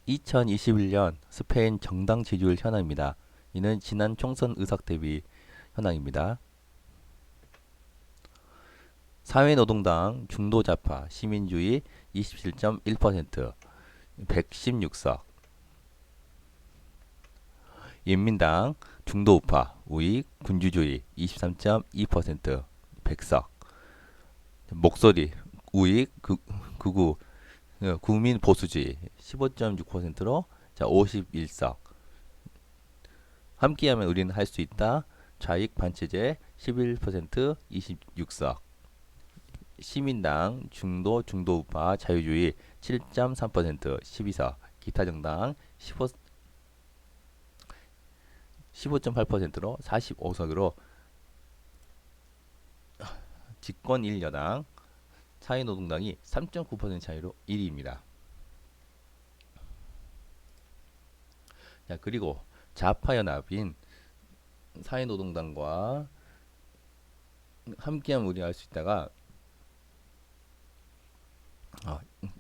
2021년 스페인 정당 지지율 현황입니다. 이는 지난 총선 의석 대비 현황입니다. 사회노동당, 중도좌파, 시민주의 27.1%, 116석. 인민당, 중도우파, 우익, 군주주의 23.2%, 100석. 목소리, 우익, 극우, 국민보수주의 15.6%로 51석. 함께하면 우리는 할 수 있다. 좌익 반체제 11% 26석. 시민당 중도우파 자유주의 7.3% 12석. 기타 정당 15.8%로 45석으로 집권 1여당 사회노동당이 3.9% 차이로 1위입니다. 자, 그리고 좌파연합인 사회노동당과 함께하면 우리가 할 수 있다가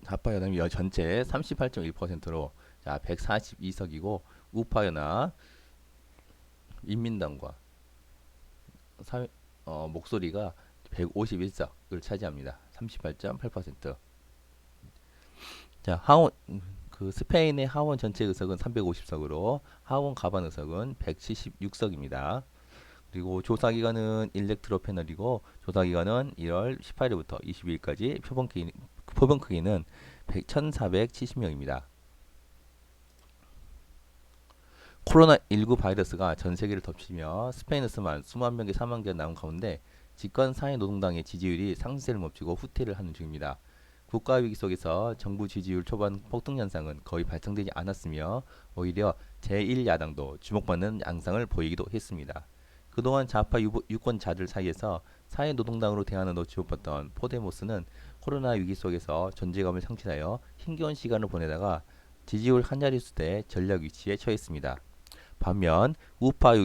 좌파연합이 전체 38.1%로 142석이고 우파연합 인민당과 목소리가 151석을 차지합니다. 38.8%. 자, 하원 스페인의 하원 전체 의석은 350석으로 하원 가반 의석은 176석입니다. 그리고 조사 기간은 일렉트로 패널이고 조사 기간은 1월 18일부터 22일까지 표본 크기는 1,470명입니다. 코로나19 바이러스가 전 세계를 덮치며 스페인에서만 수만 명의 사망자가 나온 가운데 집권 사회노동당의 지지율이 상승세를 멈추고 후퇴를 하는 중입니다. 국가위기 속에서 정부 지지율 초반 폭등 현상은 거의 발생되지 않았으며 오히려 제1야당도 주목받는 양상을 보이기도 했습니다. 그동안 좌파 유권자들 사이에서 사회노동당으로 대안으로 주목받던 포데모스는 코로나 위기 속에서 존재감을 상실하여 힘겨운 시간을 보내다가 지지율 한 자릿수대 전략 위치에 처했습니다. 반면 우파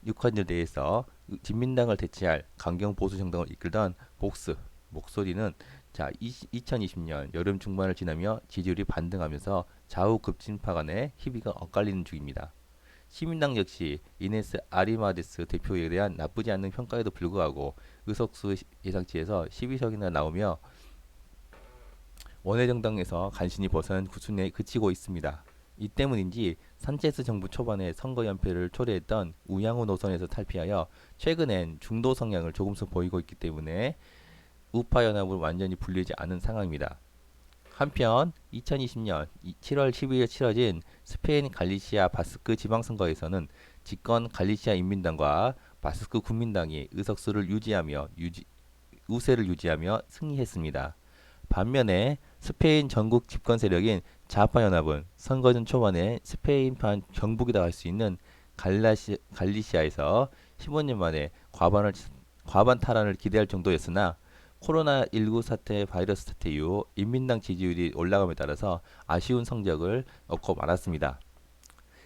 유권자들에서 진민당을 대체할 강경 보수 정당을 이끌던 복스 목소리는 2020년 여름 중반을 지나며 지지율이 반등하면서 좌우 급진파 간의 희비가 엇갈리는 중입니다. 시민당 역시 이네스 아리마데스 대표에 대한 나쁘지 않은 평가에도 불구하고 의석수 예상치에서 12석이나 나오며 원외 정당에서 간신히 벗어난 구순에 그치고 있습니다. 이 때문인지 산체스 정부 초반에 선거 연패를 초래했던 우양우 노선에서 탈피하여 최근엔 중도 성향을 조금씩 보이고 있기 때문에 우파 연합을 완전히 분리하지 않은 상황입니다. 한편 2020년 7월 12일 치러진 스페인 갈리시아 바스크 지방선거에서는 집권 갈리시아 인민당과 바스크 국민당이 의석수를 우세를 유지하며 승리했습니다. 반면에 스페인 전국 집권 세력인 좌파연합은 선거전 초반에 스페인판 정복이라고 할 수 있는 갈리시아에서 15년 만에 과반 탈환을 기대할 정도였으나 코로나19 바이러스 사태 이후 인민당 지지율이 올라감에 따라서 아쉬운 성적을 얻고 말았습니다.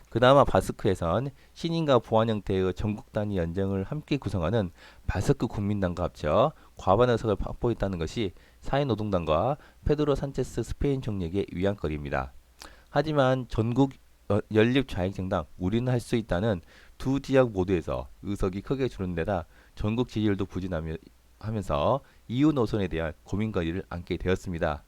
그나마 바스크에선 신인과 보완 형태의 전국 단위 연정을 함께 구성하는 바스크 국민당과 합쳐 과반 의석을 확보했다는 것이 사회노동당과 페드로 산체스 스페인 총리에게 위안거리입니다. 하지만 전국 연립 좌익정당 우리는 할 수 있다는 두 지역 모두에서 의석이 크게 줄은 데다 전국 지지율도 부진하면서 이후 노선에 대한 고민거리를 안게 되었습니다.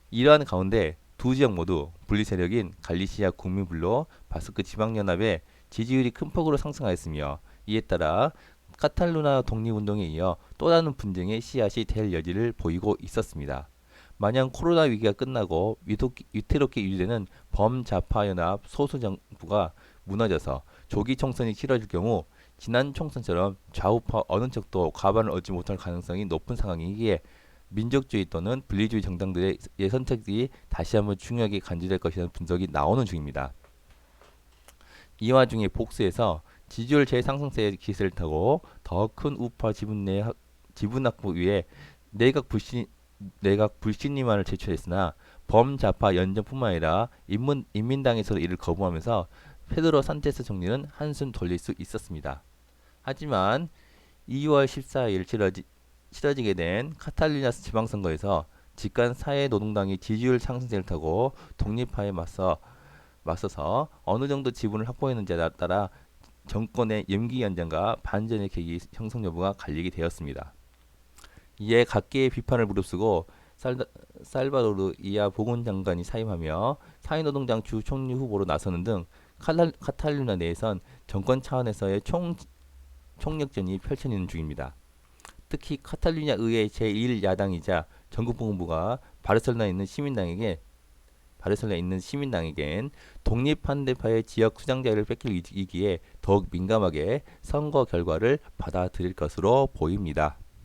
이러한 가운데 두 지역 모두 분리 세력인 갈리시아 국민블로 바스크 지방연합의 지지율이 큰 폭으로 상승하였으며 이에 따라 카탈루나 독립운동에 이어 또 다른 분쟁의 씨앗이 될 여지를 보이고 있었습니다. 만약 코로나 위기가 끝나고 위태롭게 유지되는 범좌파연합 소수정부가 무너져서 조기 총선이 치러질 경우 지난 총선처럼 좌우파 어느 쪽도 과반을 얻지 못할 가능성이 높은 상황이기에 민족주의 또는 분리주의 정당들의 선택이 다시 한번 중요하게 간주될 것이라는 분석이 나오는 중입니다. 이 와중에 복수에서 지지율 재상승세의 기세를 타고 더 큰 우파 지분 확보 위해 내각 불신임안을 제출했으나 범좌파 연정뿐만 아니라 인민당에서도 이를 거부하면서 페드로 산체스 총리는 한숨 돌릴 수 있었습니다. 하지만 2월 14일 치러지게 된 카탈루냐 지방선거에서 집권 사회노동당이 지지율 상승세를 타고 독립파에 맞서서 어느 정도 지분을 확보했는지에 따라 정권의 임기 연장과 반전의 계기 형성 여부가 갈리게 되었습니다. 이에 각계의 비판을 무릅쓰고 살바도르 이하 보건장관이 사임하며 사회노동당 주 총리 후보로 나서는 등 카탈루냐 내에선 정권 차원에서의 총력전이 펼쳐지는 중입니다. 특히 카탈루냐 의회 제1야당이자 전국본부가 바르셀로나에 있는 시민당에겐 독립반대파의 지역 수장자를 뺏길 위기에 더욱 민감하게 선거 결과를 받아들일 것으로 보입니다.